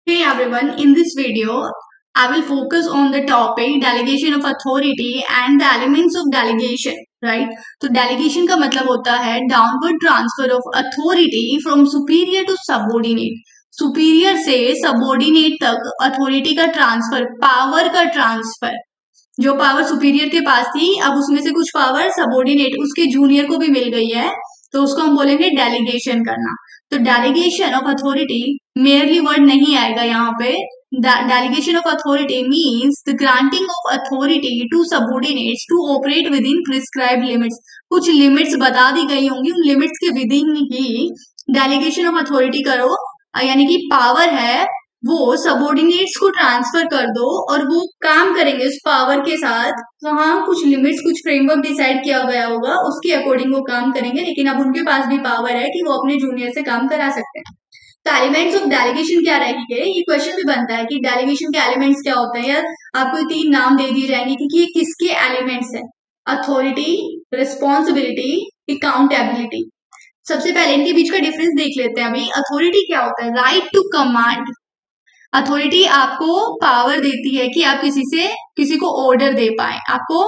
Hey everyone, in this video, I will focus on the topic delegation of authority and the elements of delegation, right? तो delegation का मतलब होता है downward transfer of authority from superior to subordinate. superior से subordinate तक authority का transfer, power का transfer. जो पावर सुपीरियर के पास थी अब उसमें से कुछ पावर सबॉर्डिनेट उसके जूनियर को भी मिल गई है, तो उसको हम बोलेंगे डेलीगेशन करना। तो delegation of authority merely word नहीं आएगा यहाँ पे। Delegation of authority means the granting of authority to subordinates to operate within prescribed limits. कुछ लिमिट्स बता दी गई होंगी, उन लिमिट्स के विद इन ही डेलीगेशन ऑफ अथॉरिटी करो, यानी कि पावर है वो सबॉर्डिनेट्स को ट्रांसफर कर दो और वो काम करेंगे उस पावर के साथ। वहां कुछ लिमिट्स, कुछ फ्रेमवर्क डिसाइड किया गया होगा, उसके अकॉर्डिंग वो काम करेंगे, लेकिन अब उनके पास भी पावर है कि वो अपने जूनियर से काम करा सकते हैं। तो एलिमेंट्स ऑफ डेलीगेशन क्या रहेंगे, ये क्वेश्चन भी बनता है कि डेलीगेशन के एलिमेंट्स क्या होते हैं। यार आपको 3 नाम दे दिए जाएंगे कि ये किसके एलिमेंट्स है। Authority, responsibility, accountability. सबसे पहले इनके बीच का डिफरेंस देख लेते हैं। अभी अथॉरिटी क्या होता है, राइट टू कमांड। अथॉरिटी आपको पावर देती है कि आप किसी को ऑर्डर दे पाए, आपको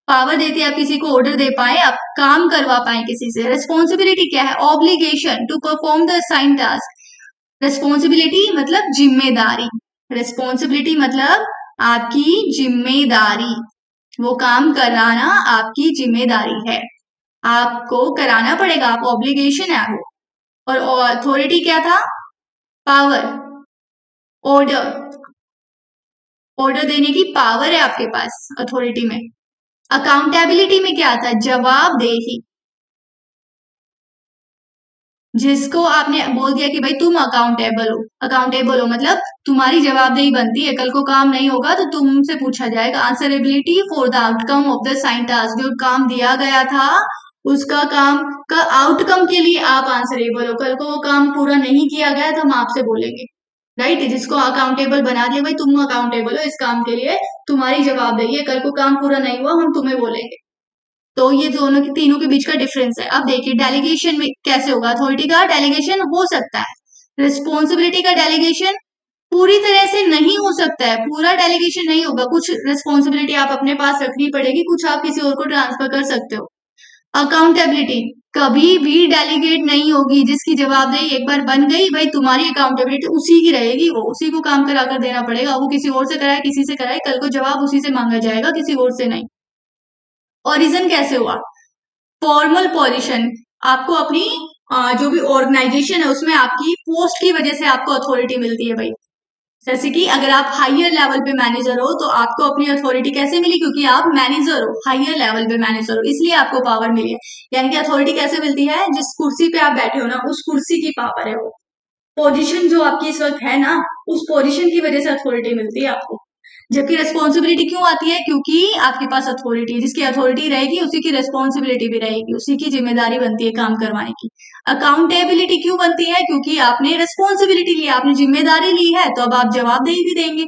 पावर देती है आप किसी को ऑर्डर दे पाए, आप काम करवा पाए किसी से। रिस्पॉन्सिबिलिटी क्या है, obligation to perform the assigned task. Responsibility मतलब जिम्मेदारी, रिस्पॉन्सिबिलिटी मतलब आपकी जिम्मेदारी, वो काम कराना आपकी जिम्मेदारी है, आपको कराना पड़ेगा, आप ऑब्लिगेशन है वो। और अथॉरिटी क्या था, पावर, ऑर्डर, ऑर्डर देने की पावर है आपके पास अथॉरिटी में। अकाउंटेबिलिटी में क्या आता है, जवाबदेही। जिसको आपने बोल दिया कि भाई तुम अकाउंटेबल हो मतलब तुम्हारी जवाबदेही बनती है, कल को काम नहीं होगा तो तुमसे पूछा जाएगा। Answerability for the outcome of the assigned task, जो काम दिया गया था उसका काम का आउटकम के लिए आप आंसरेबल हो। कल को वो काम पूरा नहीं किया गया तो हम आपसे बोलेंगे, राइट। जिसको अकाउंटेबल बना दिया, भाई तुम अकाउंटेबल हो इस काम के लिए, तुम्हारी जवाबदेही है, कल को काम पूरा नहीं हुआ हम तुम्हें बोलेंगे। तो ये दोनों के तीनों के बीच का डिफरेंस है। अब देखिए डेलीगेशन में कैसे होगा। अथॉरिटी का डेलीगेशन हो सकता है, रिस्पॉन्सिबिलिटी का डेलीगेशन पूरी तरह से नहीं हो सकता है, पूरा डेलीगेशन नहीं होगा। कुछ रिस्पॉन्सिबिलिटी आप अपने पास रखनी पड़ेगी, कुछ आप किसी और को ट्रांसफर कर सकते हो। अकाउंटेबिलिटी कभी भी डेलीगेट नहीं होगी, जिसकी जवाबदेही एक बार बन गई भाई तुम्हारी अकाउंटेबिलिटी उसी की रहेगी, वो उसी को काम करा कर देना पड़ेगा। वो किसी और से कराए किसी से कराए, कल को जवाब उसी से मांगा जाएगा, किसी और से नहीं। ओरिजिन कैसे हुआ, फॉर्मल पोजीशन, आपको अपनी जो भी ऑर्गेनाइजेशन है उसमें आपकी पोस्ट की वजह से आपको अथॉरिटी मिलती है भाई। जैसे कि अगर आप हायर लेवल पे मैनेजर हो तो आपको अपनी अथॉरिटी कैसे मिली, क्योंकि आप मैनेजर हो, हायर लेवल पे मैनेजर हो, इसलिए आपको पावर मिली है। यानी कि अथॉरिटी कैसे मिलती है, जिस कुर्सी पे आप बैठे हो ना उस कुर्सी की पावर है वो। पोजीशन जो आपकी इस वक्त है ना, उस पोजीशन की वजह से अथॉरिटी मिलती है आपको। जबकि रेस्पॉन्सिबिलिटी क्यों आती है, क्योंकि आपके पास अथॉरिटी, जिसकी अथॉरिटी रहेगी उसी की रेस्पॉन्सिबिलिटी भी रहेगी, उसी की जिम्मेदारी बनती है काम करवाने की। अकाउंटेबिलिटी क्यों बनती है, क्योंकि आपने रेस्पॉन्सिबिलिटी ली, आपने जिम्मेदारी ली है तो अब आप जवाबदेही भी देंगे,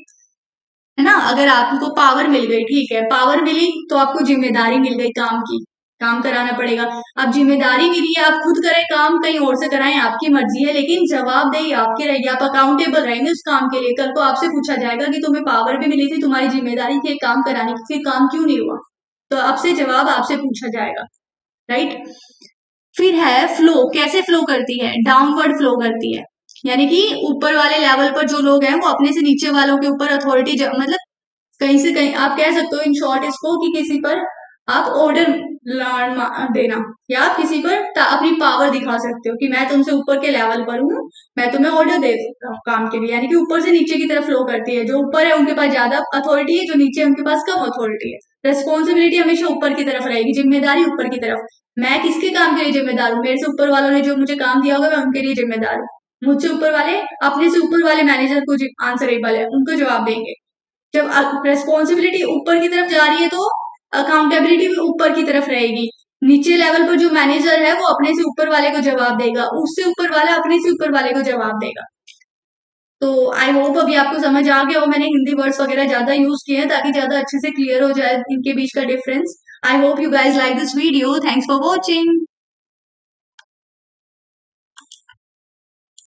है ना। अगर आपको पावर मिल गई, ठीक है, पावर मिली तो आपको जिम्मेदारी मिल गई काम की, काम कराना पड़ेगा। अब जिम्मेदारी मिली है, आप खुद करें काम कहीं और से कराएं आपकी मर्जी है, लेकिन जवाबदेही आपकी रहेगी, आप अकाउंटेबल रहेंगे उस काम के लिए। कल को आपसे पूछा जाएगा कि तुम्हें पावर भी मिली थी, तुम्हारी जिम्मेदारी थी काम कराने की, फिर काम क्यों नहीं हुआ, तो आपसे जवाब आपसे पूछा जाएगा, राइट। फिर है फ्लो, कैसे फ्लो करती है, डाउनवर्ड फ्लो करती है, यानी कि ऊपर वाले लेवल पर जो लोग हैं वो अपने से नीचे वालों के ऊपर अथॉरिटी, मतलब कहीं से कहीं आप कह सकते हो इन शॉर्ट इसको कि किसी पर आप ऑर्डर देना, या आप किसी पर अपनी पावर दिखा सकते हो कि मैं तुमसे ऊपर के लेवल पर हूँ, मैं तुम्हें ऑर्डर दे सकता हूँ काम के लिए। यानी कि ऊपर से नीचे की तरफ फ्लो करती है, जो ऊपर है उनके पास ज्यादा अथॉरिटी है, जो नीचे है उनके पास कम अथॉरिटी है। रेस्पॉन्सिबिलिटी हमेशा ऊपर की तरफ रहेगी, जिम्मेदारी ऊपर की तरफ। मैं किसके काम के लिए जिम्मेदार हूँ, मेरे से ऊपर वालों ने जो मुझे काम दिया होगा मैं उनके लिए जिम्मेदार हूँ। मुझसे ऊपर वाले अपने से ऊपर वाले मैनेजर को आंसरेबल है, उनको जवाब देंगे। जब रेस्पॉन्सिबिलिटी ऊपर की तरफ जा रही है तो अकाउंटेबिलिटी भी ऊपर की तरफ रहेगी। नीचे लेवल पर जो मैनेजर है वो अपने से ऊपर वाले को जवाब देगा, उससे ऊपर वाला अपने से ऊपर वाले को जवाब देगा। तो आई होप अभी आपको समझ आ गया हो, मैंने हिंदी वर्ड्स वगैरह ज्यादा यूज किए हैं ताकि ज्यादा अच्छे से क्लियर हो जाए इनके बीच का difference. I hope you guys like this video, thanks for watching.